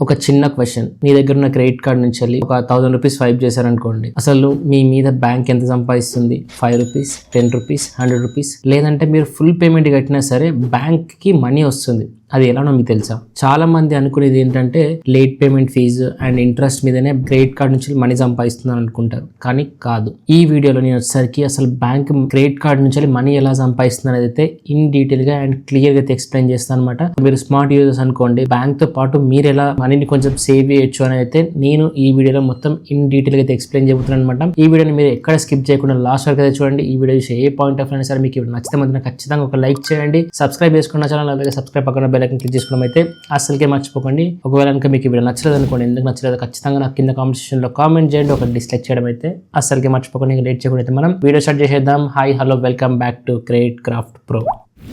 ఒక చిన్న క్వశ్చన్, మీ దగ్గర ఉన్న క్రెడిట్ కార్డ్ నుంచి వెళ్ళి ఒక 1000 రూపీస్ స్వైప్ చేశారనుకోండి, అసలు మీ మీద బ్యాంక్ ఎంత సంపాదిస్తుంది? 5 రూపీస్, 10 రూపీస్, 100 రూపీస్, లేదంటే మీరు ఫుల్ పేమెంట్ కట్టినా సరే బ్యాంక్ కి మనీ వస్తుంది. అది ఎలానో మీకు తెలుసా? చాలా మంది అనుకునేది ఏంటంటే late payment fee and interest మీదనే క్రెడిట్ కార్డ్ నుంచి మనీ సంపాదిస్తున్నారు అనుకుంటారు, కానీ కాదు. ఈ వీడియోలో నేను వచ్చేసరికి అసలు బ్యాంక్ క్రెడిట్ కార్డ్ నుంచి మనీ ఎలా సంపాదిస్తుంది అనేది అయితే ఇన్ డీటెయిల్ గా అండ్ క్లియర్ గా ఎక్స్ప్లెయిన్ చేస్తాను అనమాట. మీరు స్మార్ట్ యూజర్స్ అనుకోండి, బ్యాంక్ తో పాటు మీరు ఎలా మనీని కొంచెం సేవ్ చేయొచ్చు అని అయితే నేను ఈ వీడియోలో మొత్తం ఇన్ డీటెయిల్ గా ఎక్స్ప్లెయిన్ చెబుతున్నాను అనమాట. ఈ వీడియోని మీరు ఎక్కడ స్కిప్ చేయకుండా లాస్ట్ వరకు అయితే చూడండి. ఈ వీడియో చూసి ఏ పాయింట్ ఆఫ్ అయినా సరే మీకు నచ్చితే మాత్రం ఖచ్చితంగా ఒక లైక్ చేయండి, సబ్స్క్రైబ్ చేసుకున్న ఛానల్, అలాగే సబ్స్క్రైబ్ పక్కన బెల్ ఐకాన్ క్లిక్ చేసుకోవడం అయితే అసలుకే మర్చిపోకండి. ఒకవేళ కనుక మీకు ఈ వీడియో నచ్చలేదు అనుకోండి, ఎందుకు నచ్చలేదు ఖచ్చితంగా నాకు కింద కామెంట్ సెక్షన్ లో కామెంట్ చేయండి. ఒక డిస్లైక్ చేయడం అయితే అసలుకే మర్చిపోకండి. లేట్ చేయకుండా అయితే మనం వీడియో స్టార్ట్ చేసేద్దాం. Hi hello welcome back to credit craft pro.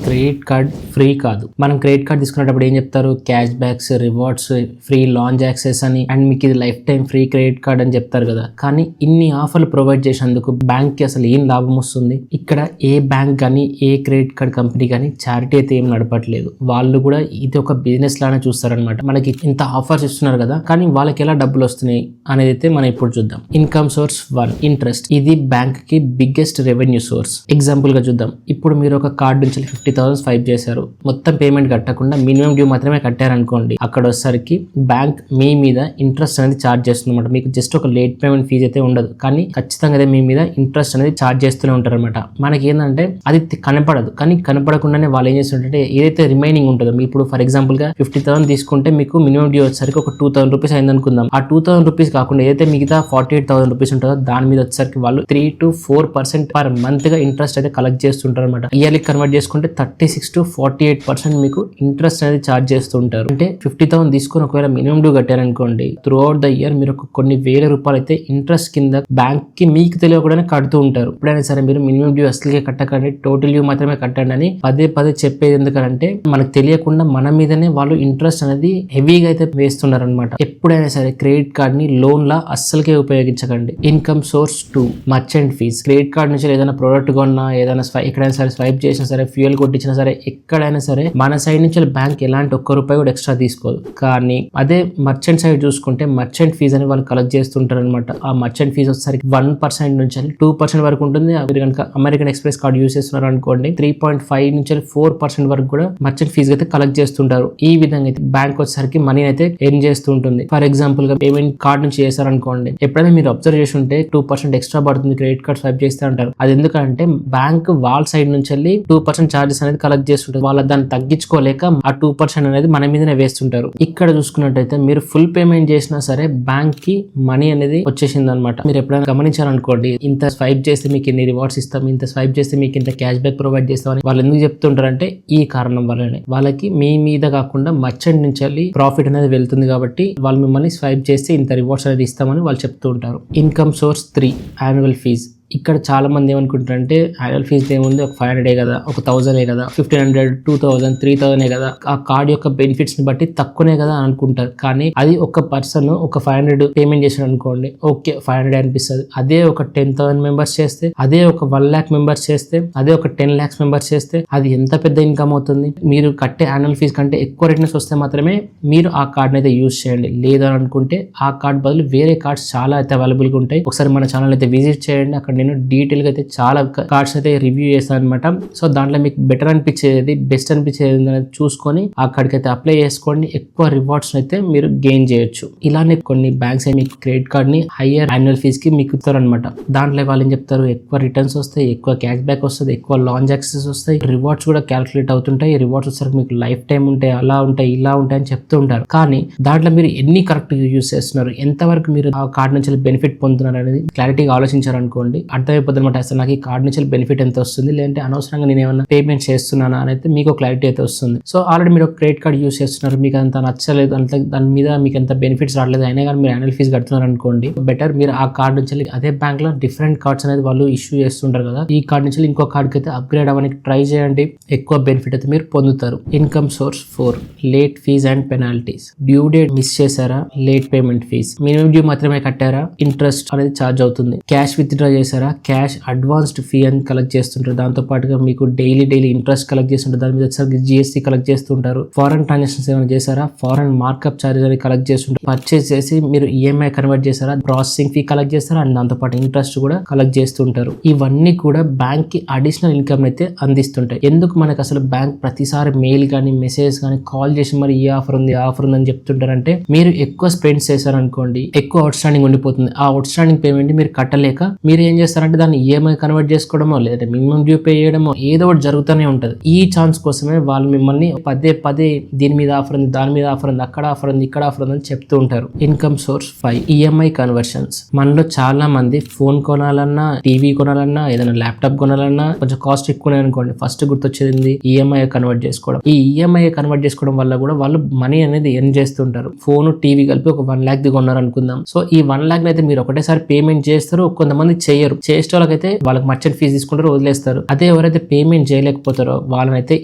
Credit card free కాదు. మనం క్రెడిట్ కార్డ్ తీసుకునేటప్పుడు ఏం చెప్తారు? Cash backs, rewards, free launch access అని, అండ్ మీకు ఇది life time free credit card అని చెప్తారు కదా. కానీ ఇన్ని ఆఫర్లు ప్రొవైడ్ చేసేందుకు బ్యాంక్ కి అసలు ఏం లాభం వస్తుంది? ఇక్కడ ఏ బ్యాంక్ కానీ ఏ క్రెడిట్ కార్డ్ కంపెనీ కానీ చారిటీ అయితే ఏం నడపట్లేదు. వాళ్ళు కూడా ఇది ఒక బిజినెస్ లానే చూస్తారనమాట. మనకి ఇంత ఆఫర్స్ ఇస్తున్నారు కదా, కానీ వాళ్ళకి ఎలా డబ్బులు వస్తున్నాయి అనేది అయితే మనం ఇప్పుడు చూద్దాం. Income source 1, interest. ఇది బ్యాంక్ కి బిగ్గెస్ట్ రెవెన్యూ సోర్స్. ఎగ్జాంపుల్ గా చూద్దాం. ఇప్పుడు మీరు ఒక కార్డు నుంచి 50,000 స్వైప్ చేశారు, మొత్తం పేమెంట్ కట్టకుండా మినిమం డ్యూ మాత్రమే కట్టారనుకోండి, అక్కడ వచ్చేసరికి బ్యాంక్ మీ మీద ఇంట్రెస్ట్ అనేది ఛార్జ్ చేస్తుంది అనమాట. మీకు జస్ట్ ఒక లేట్ పేమెంట్ ఫీజు అయితే ఉండదు, కానీ ఖచ్చితంగా అదే మీ మీద ఇంట్రెస్ట్ అనేది ఛార్జ్ చేస్తూనే ఉంటారు అనమాట. మనకి ఏంటంటే అది కనపడదు, కానీ కనపడకుండానే వాళ్ళు ఏం చేస్తుంటే ఏదైతే రిమైనింగ్ ఉంటుందో, మీ ఇప్పుడు ఫర్ ఎగ్జాంపుల్ గా 50,000 తీసుకుంటే మీకు మినిమం డ్యూ వచ్చేసరికి ఒక 2,000 రూపీస్ అయింది అనుకుందాం. ఆ 2,000 రూపీస్ కాకుండా ఏదైతే మిగతా 48,000 రూపీస్ ఉంటుందో దాని మీద వచ్చేసరికి వాళ్ళు 3 to 4% పర్ మంత్ గా ఇంట్రెస్ట్ అయితే కలెక్ట్ చేస్తుంటారు అనమాట. ఇయర్లీ కన్వర్ట్ చేసుకుంటే 36 to 48% మీకు ఇంట్రెస్ట్ అనేది ఛార్జ్ చేస్తుంటారు. అంటే 50,000 తీసుకుని ఒకవేళ మినిమం డ్యూ కట్టారనుకోండి, త్రూ అవుట్ ద ఇయర్ మీరు కొన్ని వేల రూపాయలు అయితే ఇంట్రెస్ట్ కింద బ్యాంక్ కి మీకు తెలియకుండానే కడుతూ ఉంటారు. ఎప్పుడైనా సరే మీరు మినిమం డ్యూ అసలుకే కట్టకండి, టోటల్ డ్యూ మాత్రమే కట్టండి అని పదే పదే చెప్పేది. ఎందుకంటే మనకు తెలియకుండా మన మీదనే వాళ్ళు ఇంట్రెస్ట్ అనేది హెవీగా అయితే వేస్తున్నారు అనమాట. ఎప్పుడైనా సరే క్రెడిట్ కార్డ్ ని లోన్ లా అస్సలకే ఉపయోగించకండి. Income source 2, merchant fee. Credit card నుంచి ఏదైనా ప్రోడక్ట్ కొన్నా, ఏదైనా ఎక్కడైనా సరే స్వైప్ చేసినా సరే, ఫ్యూయల్ కొట్టించినా సరే, ఎక్కడైనా సరే మన సైడ్ నుంచి బ్యాంక్ ఎలాంటి ₹1 కూడా ఎక్స్ట్రా తీసుకోదు. కానీ అదే మర్చెంట్ సైడ్ చూసుకుంటే మర్చెంట్ ఫీజ్ అని వాళ్ళు కలెక్ట్ చేస్తుంటారు అనమాట. ఆ మర్చెంట్ ఫీజ్ వచ్చేసరికి 1% నుంచి 2% వరకు ఉంటుంది. మీరు కనుక అమెరికన్ ఎక్స్ప్రెస్ కార్డ్ యూస్ చేస్తున్నారు అనుకోండి, 3.5 నుంచి 4% వరకు కూడా మర్చెంట్ ఫీజ్ అయితే కలెక్ట్ చేస్తుంటారు. ఈ విధంగా అయితే బ్యాంక్ వచ్చేసరికి మనీ అయితే ఎర్న్ చేస్తూ ఉంటుంది. ఫర్ ఎగ్జాంపుల్ గా పేమెంట్ కార్డ్ నుంచి చేశారనుకోండి, ఎప్పుడైనా మీరు అబ్జర్వ్ చేసి ఉంటే 2% ఎక్స్ట్రా పడుతుంది క్రెడిట్ కార్డ్ స్వైప్ చేస్తే అంటారు. అది ఎందుకంటే బ్యాంక్ వాళ్ళ సైడ్ నుంచి 2% చార్జెస్ అనేది కలెక్ట్ చేస్తుంటారు. వాళ్ళ దాన్ని తగ్గించుకోలేక ఆ 2% అనేది మన మీదనే వేస్తుంటారు. ఇక్కడ చూసుకున్నట్టయితే మీరు ఫుల్ పేమెంట్ చేసినా సరే బ్యాంక్ కి మనీ అనేది వచ్చేసింది అనమాట. మీరు ఎప్పుడైనా గమనించారనుకోండి, ఇంత స్వైప్ చేస్తే మీకు ఇన్ని రివార్డ్స్ ఇస్తాం, ఇంత స్వైప్ చేస్తే మీకు ఇంత క్యాష్ బ్యాక్ ప్రొవైడ్ చేస్తామని వాళ్ళు ఎందుకు చెప్తుంటారంటే ఈ కారణం వల్లనే. వాళ్ళకి మీ మీద కాకుండా మర్చెంట్ నుంచి ప్రాఫిట్ అనేది వెళ్తుంది కాబట్టి వాళ్ళు మిమ్మల్ని స్వైప్ చేస్తే ఇంత రివార్డ్స్ అనేది ఇస్తామని వాళ్ళు చెప్తూ ఉంటారు. Income source 3, annual fee. ఇక్కడ చాలా మంది ఏమనుకుంటారంటే యాన్యువల్ ఫీజ్ ఏముంది, ఒక 500 కదా, ఒక 1000 కదా, 1500, 2000, 3000 కదా, ఆ కార్డ్ యొక్క బెనిఫిట్స్ ని బట్టి తక్కువనే కదా అని అనుకుంటారు. కానీ అది ఒక పర్సన్ ఒక 500 పేమెంట్ చేసాడు అనుకోండి, ఓకే 500 అనిపిస్తుంది. అదే ఒక 10,000 మెంబర్స్ చేస్తే, అదే ఒక 1 lakh మెంబర్స్ చేస్తే, అదే ఒక 10 lakhs మెంబర్స్ చేస్తే అది ఎంత పెద్ద ఇన్కమ్ అవుతుంది. మీరు కట్టే యాన్యువల్ ఫీజ్ కంటే ఎక్కువ రిటర్న్స్ వస్తే మాత్రమే మీరు ఆ కార్డ్ అయితే యూజ్ చేయండి. లేదని అనుకుంటే ఆ కార్డ్ బదులు వేరే కార్డ్స్ చాలా అయితే అవైలబుల్ గా ఉంటాయి. ఒకసారి మన ఛానల్ అయితే విజిట్ చేయండి. అక్కడ నేను డీటెయిల్ గా అయితే చాలా కార్డ్స్ అయితే రివ్యూ చేస్తాను అనమాట. సో దాంట్లో మీకు బెటర్ అనిపించేది, బెస్ట్ అనిపించేది అనేది చూసుకొని అక్కడికి అయితే అప్లై చేసుకోండి. ఎక్కువ రివార్డ్స్ అయితే మీరు గెయిన్ చేయొచ్చు. ఇలానే కొన్ని బ్యాంక్స్ మీకు క్రెడిట్ కార్డ్ ని హయ్యర్ యాన్యువల్ ఫీజ్ కి మీకు ఇస్తారు అనమాట. దాంట్లో వాళ్ళు ఏం చెప్తారు, ఎక్కువ రిటర్న్స్ వస్తాయి, ఎక్కువ క్యాష్ బ్యాక్ వస్తుంది, ఎక్కువ లాంచ్ యాక్సెస్ వస్తాయి, రివార్డ్స్ కూడా క్యాల్కులేట్ అవుతుంటాయి, రివార్డ్స్ వచ్చేసరికి మీకు లైఫ్ టైం ఉంటాయి, అలా ఉంటాయి, ఇలా ఉంటాయి అని చెప్తూ ఉంటారు. కానీ దాంట్లో మీరు ఎన్ని కరెక్ట్ యూజ్ చేస్తున్నారు, ఎంతవరకు మీరు ఆ కార్డ్ నుంచి బెనిఫిట్ పొందుతున్నారు అనేది క్లారిటీగా ఆలోచించారు అనుకోండి, అర్థమైపోతుంది అనమాట. అసలు నాకు ఈ కార్డ్ నుంచి బెనిఫిట్ ఎంత వస్తుంది, లేదంటే అనవసరంగా నేను ఏమన్నా పేమెంట్ చేస్తున్నానా అనేది మీకు క్లారిటీ అయితే వస్తుంది. సో ఆల్రెడీ మీరు క్రెడిట్ కార్డ్ యూస్ చేస్తున్నారు, మీకు అంత నచ్చలేదు, అంటే దాని మీద మీకు ఎంత బెనిఫిట్స్ రావట్లేదు, అయినా కానీ మీరు యాన్యువల్ ఫీజ్ కడుతున్నారు అనుకోండి, బెటర్ మీరు ఆ కార్డ్ నుంచి అదే బ్యాంక్ లో డిఫరెంట్ కార్డ్స్ అనేది వాళ్ళు ఇష్యూ చేస్తుంటారు కదా, ఈ కార్డ్ నుంచి ఇంకో కార్డ్ కి అయితే అప్గ్రేడ్ అవ్వడానికి ట్రై చేయండి. ఎక్కువ బెనిఫిట్ అయితే మీరు పొందుతారు. Income source 4, late fee and penalties. Due date miss చేశారా, late payment fee. Minimum due మాత్రమే కట్టారా, ఇంట్రెస్ట్ అనేది ఛార్జ్ అవుతుంది. క్యాష్ విత్ డ్రా చేశారా, చేశారా, క్యాష్ అడ్వాన్స్డ్ ఫీ అని కలెక్ట్ చేస్తుంటారు. దాంతో పాటుగా మీకు డైలీ ఇంట్రెస్ట్ కలెక్ట్ చేస్తుంటారు. దాని మీద వచ్చేసరికి జిఎస్టీ కలెక్ట్ చేస్తుంటారు. ఫారెన్ ట్రాన్సాక్షన్స్ ఏమైనా చేశారా, ఫారెన్ మార్కప్ చార్జెస్ అని కలెక్ట్ చేస్తుంటారు. పర్చేస్ చేసి మీరు ఈఎంఐ కన్వర్ట్ చేశారా, ప్రాసెసింగ్ ఫీ కలెక్ట్ చేస్తారా, అండ్ దాంతో పాటు ఇంట్రెస్ట్ కూడా కలెక్ట్ చేస్తుంటారు. ఇవన్నీ కూడా బ్యాంక్ కి అడిషనల్ ఇన్కమ్ అయితే అందిస్తుంటాయి. ఎందుకు మనకు అసలు బ్యాంక్ ప్రతిసారి మెయిల్ కానీ మెసేజ్ కానీ కాల్ చేసి మరి ఈ ఆఫర్ ఉంది అని చెప్తుంటారంటే, మీరు ఎక్కువ స్పెండ్ చేశారనుకోండి, ఎక్కువ అవుట్ స్టాండింగ్ ఉండిపోతుంది. ఆ అవుట్ స్టాండింగ్ పేమెంట్ మీరు కట్టలేక మీరు ఏం చేస్తారంటే దాన్ని ఈఎంఐ కన్వర్ట్ చేసుకోవడమో లేదంటే మినిమం డ్యూ పే చేయడమో ఏదో ఒకటి జరుగుతూనే ఉంటది. ఈ ఛాన్స్ కోసమే వాళ్ళు మిమ్మల్ని పదే దీని మీద ఆఫర్ ఉంది, దాని మీద ఆఫర్ ఉంది, అక్కడ ఆఫర్ ఉంది, ఇక్కడ ఆఫర్ ఉంది అని చెప్తూ ఉంటారు. Income source 5 EMI conversions. మనలో చాలా మంది ఫోన్ కొనాలన్నా, టీవీ కొనాలన్నా, ఏదైనా ల్యాప్టాప్ కొనాలన్నా కొంచెం కాస్ట్ ఎక్కువ అనుకోండి, ఫస్ట్ గుర్తొచ్చేది ఈఎంఐ కన్వర్ట్ చేసుకోవడం. ఈ ఈఎంఐ కన్వర్ట్ చేసుకోవడం వల్ల కూడా వాళ్ళు మనీ అనేది ఎర్న్ చేస్తుంటారు. ఫోన్ టీవీ కలిపి ఒక 1 lakh కొన్నారు అనుకుందాం. సో ఈ 1 lakh అయితే మీరు ఒకటేసారి పేమెంట్ చేస్తారు, కొంతమంది చేయరు. చేసే వాళ్ళకైతే వాళ్ళకి మర్చెంట్ ఫీజు తీసుకుంటారు, వదిలేస్తారు. అదే ఎవరైతే పేమెంట్ చేయలేకపోతారో వాళ్ళనైతే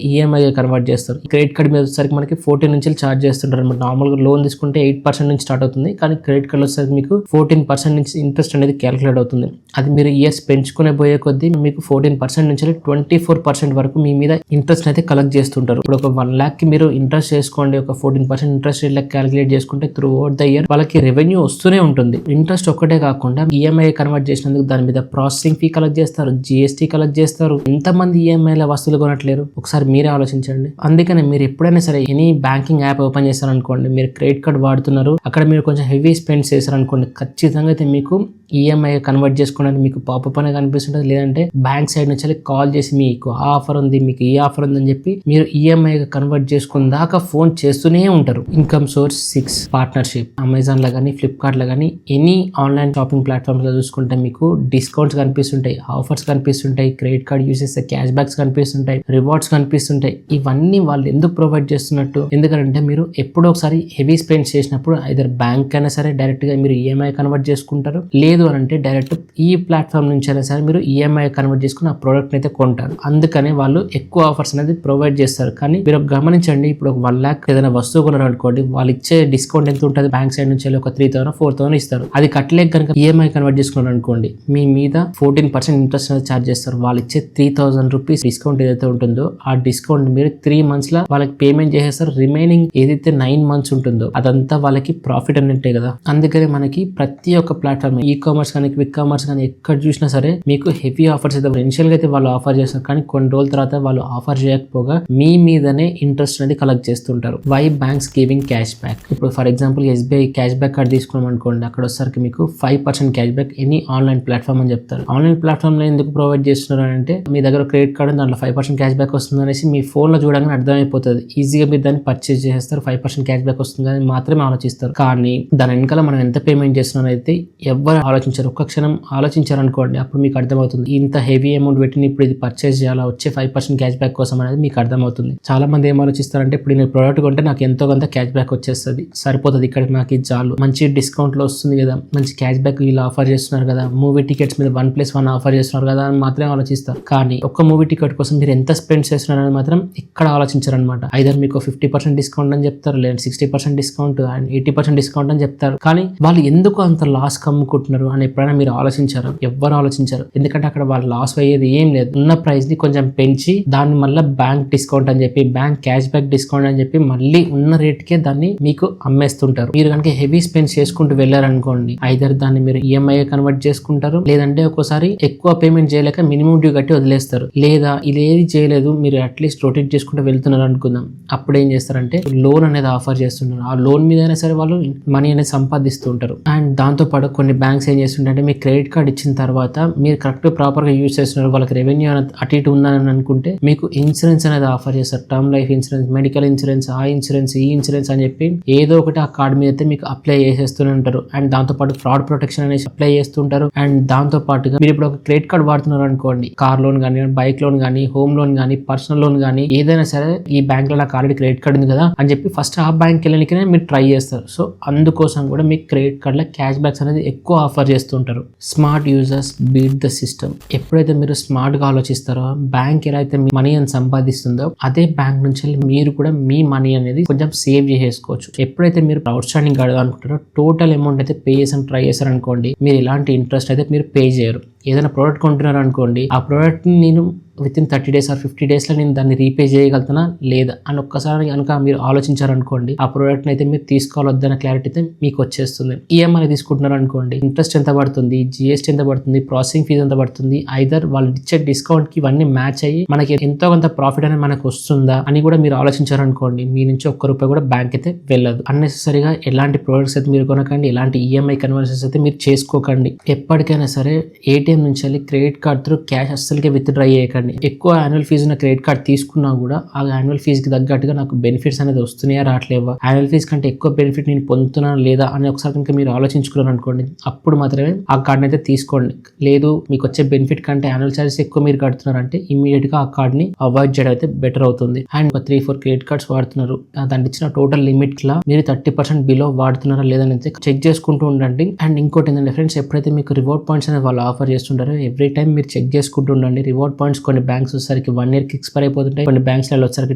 ఈఎంఐ కన్వర్ట్ చేస్తారు. క్రెడిట్ కార్డ్ మీద వచ్చేసరికి మనకి 14 నుంచి ఛార్జ్ చేస్తుంటారు అనమాట. నార్మల్ గా లోన్ తీసుకుంటే 8% నుంచి స్టార్ట్ అవుతుంది, కానీ క్రెడిట్ కార్డ్ వచ్చేసరికి మీకు 14% నుంచి ఇంట్రెస్ట్ అనేది క్యాలిక్యులేట్ అవుతుంది. అది మీరు ఇయర్స్ పెంచుకునే పోయే కొద్దీ మీకు 14% నుంచి 24% వరకు మీ మీద ఇంట్రెస్ట్ అయితే కలెక్ట్ చేస్తుంటారు. ఇప్పుడు ఒక 1 lakh కి మీరు ఇంట్రెస్ట్ చేసుకోండి, ఒక 14% ఇంట్రెస్ట్ రేట్ క్యాలిక్యులేట్ చేసుకుంటే త్రూ అవుట్ ద ఇయర్ వాళ్ళకి రెవెన్యూ వస్తూనే ఉంటుంది. ఇంట్రెస్ట్ ఒక్కటే కాకుండా ఈఎంఐ కన్వర్ట్ చేసినందుకు దాని మీద ప్రాసెసింగ్ ఫీ కలెక్ట్ చేస్తారు, జిఎస్టీ కలెక్ట్ చేస్తారు. ఎంతమంది ఈఎంఐల వస్తువులు కొనట్లేరు, ఒకసారి మీరే ఆలోచించండి. అందుకనే మీరు ఎప్పుడైనా సరే ఎనీ బ్యాంకింగ్ యాప్ ఓపెన్ చేశారనుకోండి, మీరు క్రెడిట్ కార్డ్ వాడుతున్నారు, అక్కడ మీరు కొంచెం హెవీ స్పెండ్ చేశారనుకోండి, ఖచ్చితంగా అయితే మీకు ఈఎంఐ కన్వర్ట్ చేసుకోవడానికి మీకు పాపప్ అనేది కనిపిస్తుంటుంది. లేదంటే బ్యాంక్ సైడ్ నుంచి కాల్ చేసి మీకు ఆ ఆఫర్ ఉంది, మీకు ఈ ఆఫర్ ఉంది అని చెప్పి మీరు ఈఎంఐ కన్వర్ట్ చేసుకున్న దాకా ఫోన్ చేస్తూనే ఉంటారు. Income source 6 partnership. అమెజాన్ లో కానీ, ఫ్లిప్కార్ట్ లో కానీ, ఎనీ ఆన్లైన్ షాపింగ్ ప్లాట్ఫామ్స్ లో చూసుకుంటే మీకు డిస్కౌంట్స్ కనిపిస్తుంటాయి, ఆఫర్స్ కనిపిస్తుంటాయి, క్రెడిట్ కార్డ్ యూస్ చేస్తే క్యాష్ బ్యాక్స్ కనిపిస్తుంటాయి, రివార్డ్స్ కనిపిస్తుంటాయి. ఇవన్నీ వాళ్ళు ఎందుకు ప్రొవైడ్ చేస్తున్నట్టు, ఎందుకంటే మీరు ఎప్పుడో ఒకసారి హెవీ స్పెండ్ చేసినప్పుడు ఐదర్ బ్యాంక్ అయినా సరే డైరెక్ట్ గా మీరు ఈఎంఐ కన్వర్ట్ చేసుకుంటారు, లేదు అని అంటే డైరెక్ట్ ఈ ప్లాట్ఫామ్ నుంచి అయినా సరే మీరు ఈఎంఐ కన్వర్ట్ చేసుకుని ఆ ప్రోడక్ట్ అయితే కొంటారు. అందుకనే వాళ్ళు ఎక్కువ ఆఫర్స్ అనేది ప్రొవైడ్ చేస్తారు. కానీ మీరు గమనించండి, ఇప్పుడు ఒక 1 lakh ఏదైనా వస్తువు కొన్నారు అనుకోండి, వాళ్ళు ఇచ్చే డిస్కౌంట్ ఎంత ఉంటుంది, బ్యాంక్ సైడ్ నుంచి ఒక 3,000 4,000 ఇస్తారు. అది కట్టలేక కనుక ఈఎంఐ కన్వర్ట్ చేసుకున్నారు అనుకోండి, మీ మీద 14% ఇంట్రెస్ట్ అనేది ఛార్జ్ చేస్తారు. వాళ్ళు ఇచ్చే 3,000 రూపీస్ డిస్కౌంట్ ఏదైతే ఉంటుందో ఆ డిస్కౌంట్ మీరు 3 months లో వాళ్ళకి పేమెంట్ చేసేస్తారు. రిమైనింగ్ ఏదైతే 9 months ఉంటుందో అదంతా వాళ్ళకి ప్రాఫిట్ అన్నట్టే కదా. అందుకనే మనకి ప్రతి ఒక్క ప్లాట్ఫామ్, ఈ కామర్స్ కానీ, క్విక్ కామర్స్ కానీ ఎక్కడ చూసినా సరే మీకు హెవీ ఆఫర్స్ అయితే ఇనిషియల్ గా అయితే వాళ్ళు ఆఫర్ చేస్తారు, కానీ కొన్ని రోజుల తర్వాత వాళ్ళు ఆఫర్ చేయకపోగా మీ మీదనే ఇంట్రెస్ట్ అనేది కలెక్ట్ చేస్తుంటారు. Why banks giving cash back. ఇప్పుడు for example SBI cash back card తీసుకున్నాం అనుకోండి, అక్కడ వచ్చేసరికి మీకు 5% cash back any online platform అని చెప్తారు. ఆన్లైన్ ప్లాట్ఫామ్ లో ఎందుకు ప్రొవైడ్ చేస్తున్నారు అంటే, మీ దగ్గర క్రెడిట్ కార్డ్ దాంట్లో 5% క్యాష్ బ్యాక్ వస్తుంది అనేసి మీ ఫోన్ లో చూడగానే అర్థమైపోతుంది. ఈజీగా మీరు దాన్ని పర్చేస్ చేస్తారు, 5% క్యాష్ బ్యాక్ వస్తుంది అని మాత్రమే ఆలోచిస్తారు. కానీ దాని వెనకాల మనం ఎంత పేమెంట్ చేస్తున్నాం అయితే ఎవరు ఆలోచించారు. ఒక్క క్షణం ఆలోచించారనుకోండి, అప్పుడు మీకు అర్థమవుతుంది ఇంత హెవీ అమౌంట్ పెట్టి ఇప్పుడు ఇది పర్చేస్ చేయాలా, వచ్చే 5% క్యాష్ బ్యాక్ కోసం అనేది మీకు అర్థమవుతుంది. చాలా మంది ఏం ఆలోచిస్తారంటే, ఇప్పుడు నేను ప్రోడక్ట్ కొంటే నాకు ఎంతో కొంత క్యాష్ బ్యాక్ వచ్చేస్తుంది, సరిపోతుంది, ఇక్కడ నాకు ఇది చాలు, మంచి డిస్కౌంట్ లో వస్తుంది కదా, మంచి క్యాష్ బ్యాక్ వీళ్ళు ఆఫర్ చేస్తున్నారు కదా, మూవీ టికెట్స్ మీద 1+1 ఆఫర్ చేస్తున్నారు కదా అని మాత్రమే ఆలోచిస్తారు. కానీ ఒక్క మూవీ టికెట్ కోసం మీరు ఎంత స్పెండ్ చేస్తున్నారు అనేది మాత్రం ఇక్కడ ఆలోచించారనమాట. ఐదర్ మీకు 50% డిస్కౌంట్ అని చెప్తారు, లేదా 60% డిస్కౌంట్ అండ్ 80% డిస్కౌంట్ అని చెప్తారు. కానీ వాళ్ళు ఎందుకు అంత లాస్ కమ్ముకుంటున్నారు అని ఎప్పుడైనా మీరు ఆలోచించారు? ఎవ్వరు ఆలోచించారు. ఎందుకంటే అక్కడ వాళ్ళు లాస్ అయ్యేది ఏం లేదు. ఉన్న ప్రైస్ ని కొంచెం పెంచి దాన్ని మళ్ళీ బ్యాంక్ డిస్కౌంట్ అని చెప్పి, బ్యాంక్ క్యాష్ బ్యాక్ డిస్కౌంట్ అని చెప్పి మళ్ళీ ఉన్న రేట్ కే దాన్ని మీకు అమ్మేస్తుంటారు. మీరు కనుక హెవీ స్పెండ్ చేసుకుంటూ వెళ్ళారనుకోండి, ఐదర్ దాన్ని మీరు ఈఎంఐ కన్వర్ట్ చేసుకుంటారు, లేదంటే ఒక్కోసారి ఎక్కువ పేమెంట్ చేయలేక మినిమం డ్యూ కట్టి వదిలేస్తారు, లేదా ఇదేది చేయలేదు మీరు అట్లీస్ట్ రొటేట్ చేసుకుంటూ వెళ్తున్నారు అనుకుందాం, అప్పుడు ఏం చేస్తారంటే లోన్ అనేది ఆఫర్ చేస్తుంటారు. ఆ లోన్ మీద అయినా సరే వాళ్ళు మనీ అనేది సంపాదిస్తూ ఉంటారు. అండ్ దాంతో పాటు కొన్ని బ్యాంక్స్ ఏం చేస్తుంటారంటే, మీ క్రెడిట్ కార్డ్ ఇచ్చిన తర్వాత మీరు కరెక్ట్ ప్రాపర్ గా యూజ్ చేస్తున్నారు, వాళ్ళకి రెవెన్యూ అటు ఇటు ఉందని అనుకుంటే మీకు ఇన్సూరెన్స్ అనేది ఆఫర్ చేస్తారు. Term life insurance, medical insurance, ఆ ఇన్సూరెన్స్, ఈ ఇన్సూరెన్స్ అని చెప్పి ఏదో ఒకటి ఆ కార్డ్ మీద అయితే మీకు అప్లై చేసేస్తూనే ఉంటారు. అండ్ దాంతో పాటు ఫ్రాడ్ ప్రొటెక్షన్ అనేది అప్లై చేస్తుంటారు. అండ్ దాంతో పాటుగా మీరు ఇప్పుడు ఒక క్రెడిట్ కార్డ్ వాడుతున్నారు అనుకోండి, కార్ లోన్ కానీ, బైక్ లోన్ కానీ, హోమ్ లోన్ కానీ, పర్సనల్ లోన్ కానీ, ఏదైనా సరే ఈ బ్యాంక్ లో నాకు ఆల్రెడీ క్రెడిట్ కార్డ్ ఉంది కదా అని చెప్పి ఫస్ట్ ఆ బ్యాంక్ వెళ్ళడానికనే మీరు ట్రై చేస్తారు. సో అందుకోసం కూడా మీకు క్రెడిట్ కార్డ్ లో క్యాష్ బ్యాక్స్ అనేది ఎక్కువ ఆఫర్ చేస్తుంటారు. Smart users beat the system. ఎప్పుడైతే మీరు స్మార్ట్ గా ఆలోచిస్తారో, బ్యాంక్ ఎలా అయితే మనీ అని సంపాదిస్తుందో అదే బ్యాంక్ నుంచి మీరు కూడా మీ మనీ అనేది కొంచెం సేవ్ చేసుకోవచ్చు. ఎప్పుడైతే మీరు అవుట్ స్టాండింగ్ అనుకుంటారో, టోటల్ అమౌంట్ అయితే పే చేసి ట్రై చేశారు అనుకోండి, మీరు ఎలాంటి ఇంట్రెస్ట్ అయితే మీరు పే చేయరు. ఏదైనా ప్రోడక్ట్ కొంటున్నారు అనుకోండి, ఆ ప్రోడక్ట్ ని నేను వితిన్ 30 days ఆర్ 50 days లో నేను దాన్ని రీపే చేయగలుగుతానా లేదా అని ఒక్కసారి కనుక మీరు ఆలోచించారనుకోండి, ఆ ప్రోడక్ట్ని అయితే మీరు తీసుకోవాలొద్దన్న క్లారిటీ అయితే మీకు వచ్చేస్తుంది. ఈఎంఐ తీసుకుంటున్నారు అనుకోండి, ఇంట్రెస్ట్ ఎంత పడుతుంది, జిఎస్టీ ఎంత పడుతుంది, ప్రాసెసింగ్ ఫీజు ఎంత పడుతుంది, ఐదర్ వాళ్ళు ఇచ్చే డిస్కౌంట్ కి ఇవన్నీ మ్యాచ్ అయ్యి మనకి ఎంతో కొంత ప్రాఫిట్ అనేది మనకు వస్తుందా అని కూడా మీరు ఆలోచించారనుకోండి, మీ నుంచి ₹1 కూడా బ్యాంక్ అయితే వెళ్ళదు. అన్నెసెసరీగా ఎలాంటి ప్రోడక్ట్స్ అయితే మీరు కొనకండి, ఎలాంటి ఈఎంఐ కన్వర్షన్స్ అయితే మీరు చేసుకోకండి. ఎప్పటికైనా సరే ఏటీఎం నుంచి వెళ్ళి క్రెడిట్ కార్డ్ త్రూ క్యాష్ అస్సలకే విత్డ్రా చేయకండి. ఎక్కువ యాన్యువల్ ఫీజు ఉన్న క్రెడిట్ కార్డ్ తీసుకున్నా కూడా ఆ యాన్యువల్ ఫీజుకి తగ్గట్టుగా నాకు బెనిఫిట్స్ అనేది వస్తున్నాయా రావట్లేవా, యాన్యువల్ ఫీజు కంటే ఎక్కువ బెనిఫిట్ నేను పొందుతున్నాను లేదా అని ఒకసారి కనుక మీరు ఆలోచించుకున్నారు అనుకోండి, అప్పుడు మాత్రమే ఆ కార్డ్ని అయితే తీసుకోండి. లేదు మీకు వచ్చే బెనిఫిట్ కంటే యాన్యువల్ చార్జెస్ ఎక్కువ మీరు కడుతున్నారంటే ఇమీడియట్ గా ఆ కార్డ్ని అవాయిడ్ చేయడం అయితే బెటర్ అవుతుంది. అండ్ ఒక 3-4 క్రెడిట్ కార్డ్స్ వాడుతున్నారు, దానికి ఇచ్చిన టోటల్ లిమిట్ లా మీరు 30% బిలో వాడుతున్నారా లేదని అయితే చెక్ చేసుకుంటూ ఉండండి. అండ్ ఇంకోటి ఏంటంటే ఫ్రెండ్స్, ఎప్పుడైతే మీకు రివార్డ్ పాయింట్స్ అనేది వాళ్ళు ఆఫర్ చేస్తుంటారో ఎవ్రీ టైం మీరు చెక్ చేసుకుంటూ ఉండండి. రివార్డ్ పాయింట్స్ కొన్ని బ్యాంక్స్ వచ్చేసరికి 1 year కి ఎక్స్పైర్ అయిపోతుంటాయి, కొన్ని బ్యాంక్స్ లో వచ్చేసరికి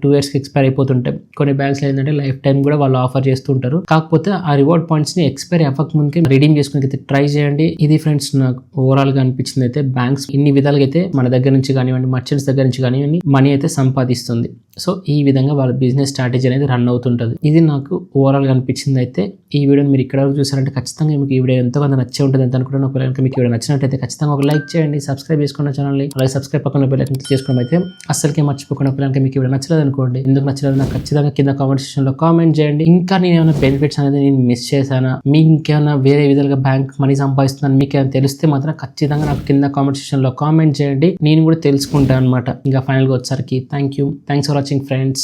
2 years కి ఎక్స్పైర్ అయిపోతుంటాయి, కొన్ని బ్యాంక్స్ లో ఏంటంటే లైఫ్ టైం కూడా వాళ్ళు ఆఫర్ చేస్తుంటారు. కాకపోతే ఆ రివార్డ్ పాయింట్స్ ని ఎక్స్పైర్ అవ్వక ముందుకే రిడీమ్ చేసుకుని అయితే ట్రై చేయండి. ఇది ఫ్రెండ్స్ నాకు ఓవరాల్ గా అనిపించింది అయితే బ్యాంక్స్ ఇన్ని విధాలుగా అయితే మన దగ్గర నుంచి కానివ్వండి, మర్చెంట్స్ దగ్గర నుంచి కానివ్వండి మనీ అయితే సంపాదిస్తుంది. సో ఈ విధంగా వాళ్ళ బిజినెస్ స్ట్రాటజీ అనేది రన్ అవుతుంటుంది. ఇది నాకు ఓవరాల్ గా అనిపించింది. అయితే ఈ వీడియోని మీరు ఇక్కడ వరకు చూసారంటే ఖచ్చితంగా మీకు ఈ వీడియో ఎంతో కొంత నచ్చే ఉంటుంది ಅಂತ అనుకుంటున్నాను. ఒకవేళ మీకు వీడియో నచ్చినట్లయితే ఖచ్చితంగా ఒక లైక్ చేయండి, సబ్స్క్రైబ్ చేసుకున్న ఛానల్ని, అలాగే సబ్స్క్రైబ్ పక్కన బెల్ ఐకాన్ క్లిక్ చేసుకోవడం అయితే అస్సలకే మర్చిపోకుండా. ఒకవేళ మీకు వీడియో నచ్చలేదు అనుకోండి, ఎందుకు నచ్చలేదు నాకు ఖచ్చితంగా కింద కామెంట్ సెక్షన్ లో కామెంట్ చేయండి. ఇంకా నేను ఏమైనా బెనిఫిట్స్ అనేది నేను మిస్ చేశానా, మీకు ఇంకేమైనా వేరే విధాలుగా బ్యాంక్ మనీ సంపాదిస్తున్నాను మీకు ఏమైనా తెలిస్తే మాత్రం ఖచ్చితంగా నాకు కింద కామెంట్ సెక్షన్ లో కామెంట్ చేయండి, నేను కూడా తెలుసుకుంటాను అనమాట. ఇంకా ఫైనల్ గా వచ్చేసరికి థ్యాంక్స్ ఫర్ వాచింగ్ ఫ్రెండ్స్.